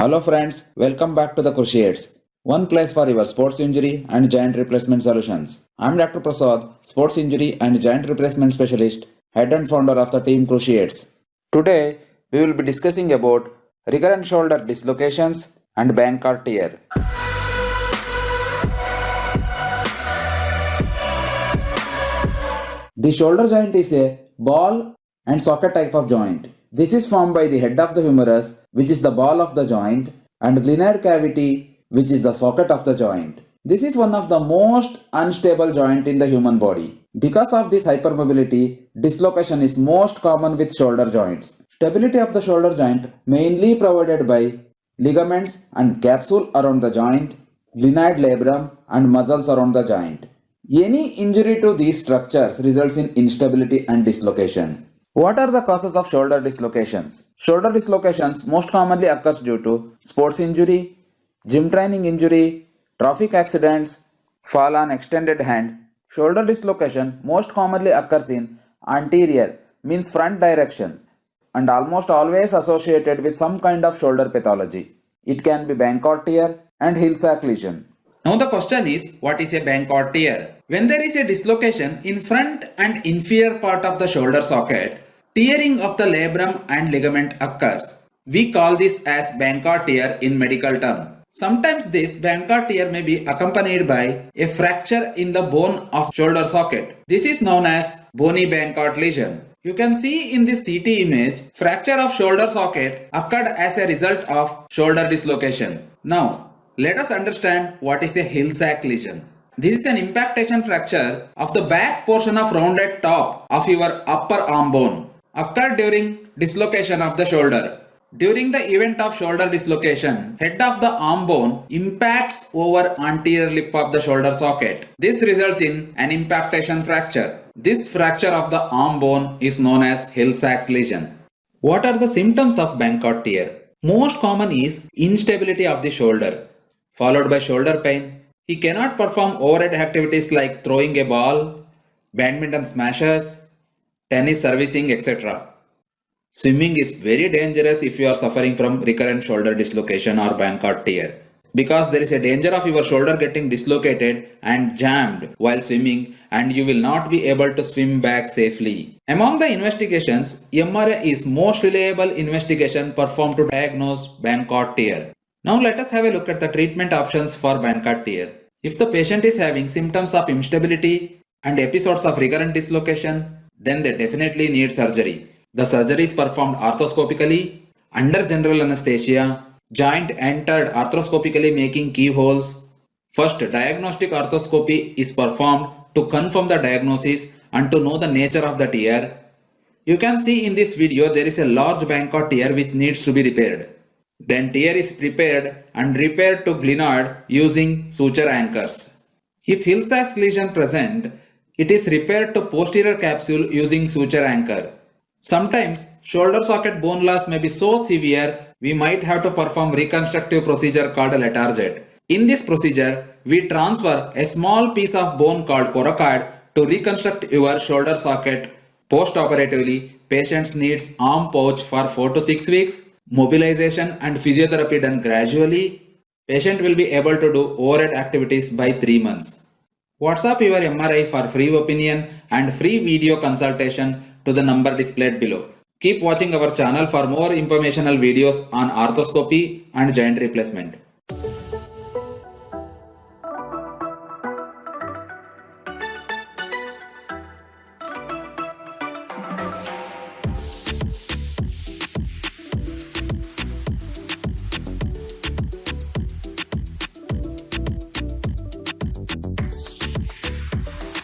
Hello friends, welcome back to the Cruciates, one place for your sports injury and joint replacement solutions. I am Dr. Prasad, sports injury and joint replacement specialist, head and founder of the team Cruciates. Today, we will be discussing about recurrent shoulder dislocations and Bankart tear. The shoulder joint is a ball and socket type of joint. This is formed by the head of the humerus, which is the ball of the joint, and glenoid cavity, which is the socket of the joint. This is one of the most unstable joint in the human body. Because of this hypermobility, dislocation is most common with shoulder joints. Stability of the shoulder joint mainly provided by ligaments and capsule around the joint, glenoid labrum, and muscles around the joint. Any injury to these structures results in instability and dislocation. What are the causes of shoulder dislocations? Shoulder dislocations most commonly occurs due to sports injury, gym training injury, traffic accidents, fall on extended hand. Shoulder dislocation most commonly occurs in anterior, means front direction, and almost always associated with some kind of shoulder pathology. It can be Bankart tear and Sach lesion. Now the question is, what is a Bankart tear? When there is a dislocation in front and inferior part of the shoulder socket, tearing of the labrum and ligament occurs. We call this as Bankart tear in medical term. Sometimes this Bankart tear may be accompanied by a fracture in the bone of shoulder socket. This is known as bony Bankart lesion. You can see in this CT image, fracture of shoulder socket occurred as a result of shoulder dislocation. Now, let us understand what is a Sach lesion. This is an impactation fracture of the back portion of rounded top of your upper arm bone. Occurred during dislocation of the shoulder. During the event of shoulder dislocation, head of the arm bone impacts over anterior lip of the shoulder socket. This results in an impactation fracture. This fracture of the arm bone is known as Sach lesion. What are the symptoms of Bankart tear? Most common is instability of the shoulder, followed by shoulder pain. He cannot perform overhead activities like throwing a ball, badminton smashes, tennis servicing, etc. Swimming is very dangerous if you are suffering from recurrent shoulder dislocation or Bankart tear, because there is a danger of your shoulder getting dislocated and jammed while swimming, and you will not be able to swim back safely. Among the investigations, MRI is most reliable investigation performed to diagnose Bankart tear. Now let us have a look at the treatment options for Bankart tear. If the patient is having symptoms of instability and episodes of recurrent dislocation, then they definitely need surgery. The surgery is performed arthroscopically, under general anesthesia, joint entered arthroscopically making keyholes. First, diagnostic arthroscopy is performed to confirm the diagnosis and to know the nature of the tear. You can see in this video there is a large Bankart tear which needs to be repaired. Then tear is prepared and repaired to glenoid using suture anchors. If Sach lesion present, it is repaired to posterior capsule using suture anchor. Sometimes shoulder socket bone loss may be so severe we might have to perform reconstructive procedure called Letarget. In this procedure, we transfer a small piece of bone called coracoid to reconstruct your shoulder socket. Post-operatively, patients needs arm pouch for 4 to 6 weeks. Mobilization and physiotherapy done gradually. Patient will be able to do overhead activities by 3 months. WhatsApp your MRI for free opinion and free video consultation to the number displayed below. Keep watching our channel for more informational videos on arthroscopy and joint replacement.